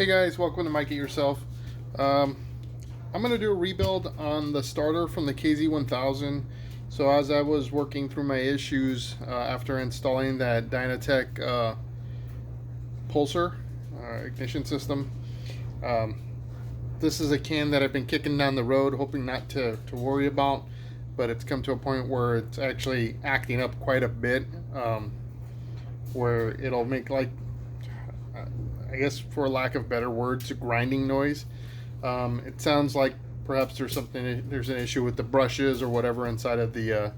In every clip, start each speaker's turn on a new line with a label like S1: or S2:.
S1: Hey guys, welcome to Mike It Yourself. I'm going to do a rebuild on the starter from the KZ1000. So as I was working through my issues after installing that Dynatech pulsar ignition system, this is a can that I've been kicking down the road, hoping not to worry about, but it's come to a point where it's actually acting up quite a bit, where it'll make, like, I guess for lack of better words, a grinding noise. It sounds like perhaps there's an issue with the brushes or whatever inside of the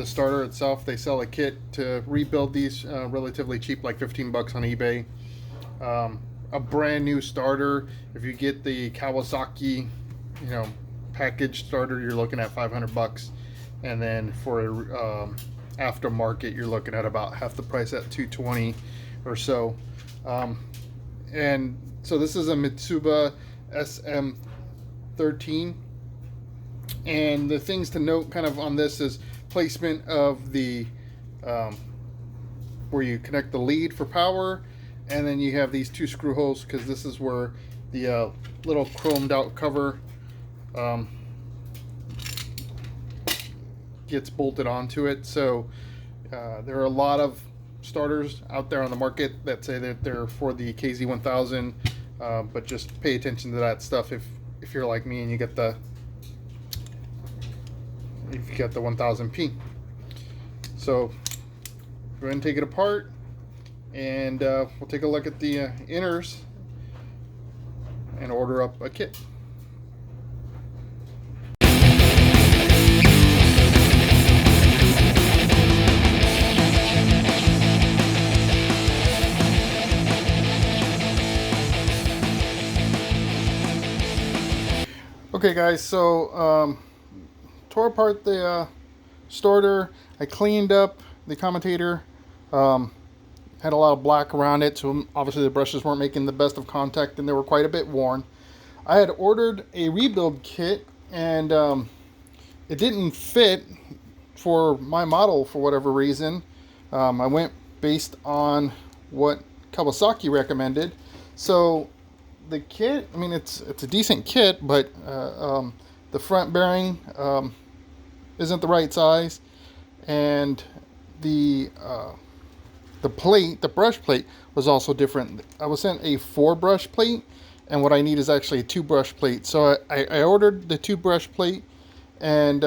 S1: starter itself. They sell a kit to rebuild these relatively cheap, like 15 bucks on eBay. A brand new starter, if you get the Kawasaki, package starter, you're looking at 500 bucks, and then for a aftermarket, you're looking at about half the price at 220 or so. And so this is a Mitsuba SM13, and the things to note kind of on this is placement of the where you connect the lead for power, and then you have these two screw holes because this is where the little chromed out cover gets bolted onto it. So there are a lot of starters out there on the market that say that they're for the KZ1000, but just pay attention to that stuff if you're like me and you get the 1000P. So go ahead and take it apart, and we'll take a look at the inners and order up a kit. Okay guys, so tore apart the starter. I cleaned up the commutator, had a lot of black around it, so obviously the brushes weren't making the best of contact and they were quite a bit worn. I had ordered a rebuild kit, and it didn't fit for my model for whatever reason. I went based on what Kawasaki recommended. So the kit, I mean, it's a decent kit, but the front bearing isn't the right size, and the plate, the brush plate, was also different. I was sent a 4-brush plate, and what I need is actually a 2-brush plate. So I ordered the 2-brush plate and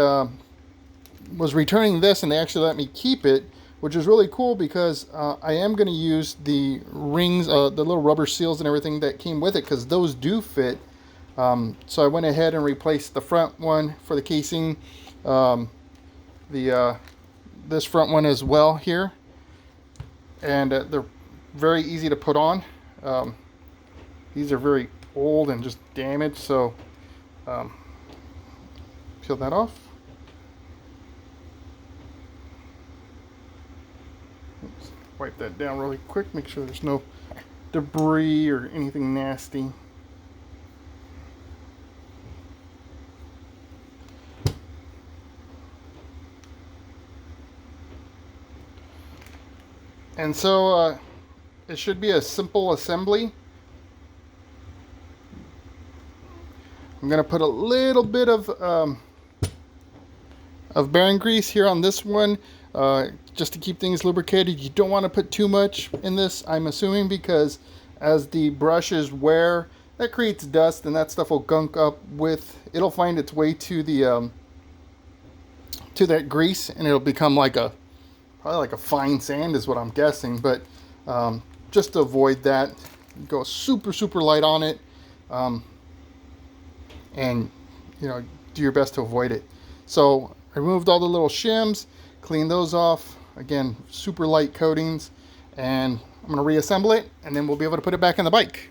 S1: was returning this, and they actually let me keep it, which is really cool because I am going to use the rings, the little rubber seals and everything that came with it, because those do fit. So I went ahead and replaced the front one for the casing, this front one as well here, and they're very easy to put on. These are very old and just damaged, so peel that off. Wipe that down really quick, make sure there's no debris or anything nasty. And so it should be a simple assembly. I'm going to put a little bit of bearing grease here on this one, just to keep things lubricated. You don't want to put too much in this, I'm assuming, because as the brushes wear, that creates dust, and that stuff will gunk up with, it'll find its way to the to that grease, and it'll become like probably like a fine sand is what I'm guessing. But just to avoid that, go super light on it, and do your best to avoid it. So I removed all the little shims, cleaned those off. Again, super light coatings, and I'm going to reassemble it, and then we'll be able to put it back in the bike.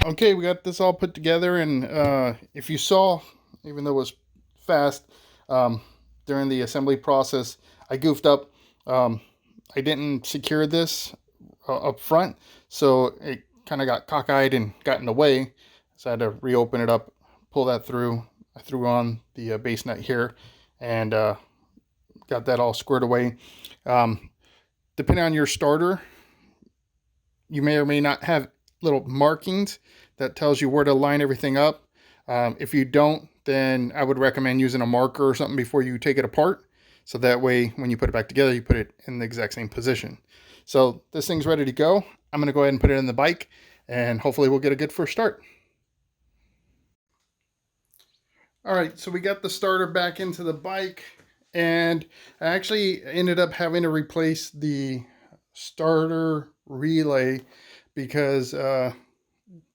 S1: Okay, we got this all put together, and if you saw, even though it was fast, during the assembly process, I goofed up. I didn't secure this up front, so it kind of got cockeyed and got in the way. So I had to reopen it up, pull that through. I threw on the base nut here, and got that all squared away. Depending on your starter, you may or may not have little markings that tells you where to line everything up. If you don't, then I would recommend using a marker or something before you take it apart. So that way, when you put it back together, you put it in the exact same position. So this thing's ready to go. I'm going to go ahead and put it in the bike, and hopefully we'll get a good first start. All right, so we got the starter back into the bike, and I actually ended up having to replace the starter relay because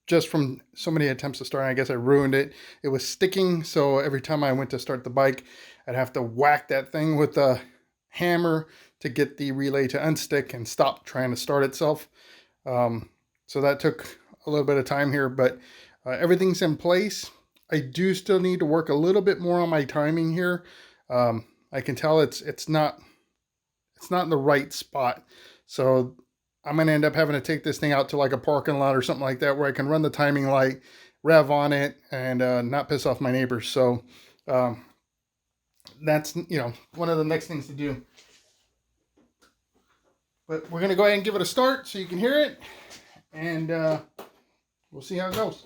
S1: just from so many attempts to start, I guess I ruined it. It was sticking, so every time I went to start the bike, I'd have to whack that thing with a hammer to get the relay to unstick and stop trying to start itself. So that took a little bit of time here, but everything's in place. I do still need to work a little bit more on my timing here. I can tell it's not in the right spot. So I'm going to end up having to take this thing out to like a parking lot or something like that where I can run the timing light, rev on it, and not piss off my neighbors. So that's, one of the next things to do. But we're going to go ahead and give it a start so you can hear it, and we'll see how it goes.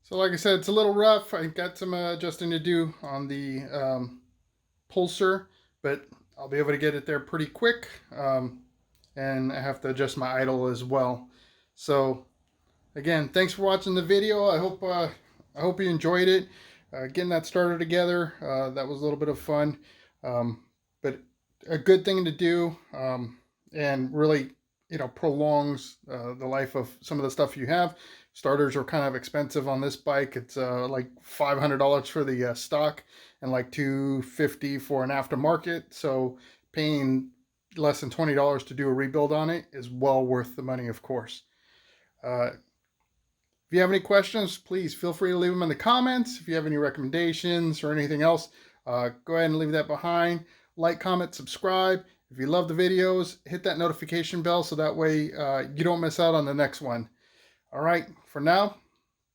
S1: So like I said, it's a little rough. I got some adjusting to do on the pulser, but I'll be able to get it there pretty quick. And I have to adjust my idle as well. So again, thanks for watching the video. I hope you enjoyed it. Getting that starter together, that was a little bit of fun, but a good thing to do, and really, prolongs the life of some of the stuff you have. Starters are kind of expensive on this bike. It's like $500 for the stock and like $250 for an aftermarket. So paying less than $20 to do a rebuild on it is well worth the money, of course. If you have any questions, please feel free to leave them in the comments. If you have any recommendations or anything else, go ahead and leave that behind. Like, comment, subscribe. If you love the videos, hit that notification bell so that way you don't miss out on the next one. All right, for now,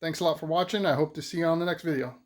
S1: thanks a lot for watching. I hope to see you on the next video.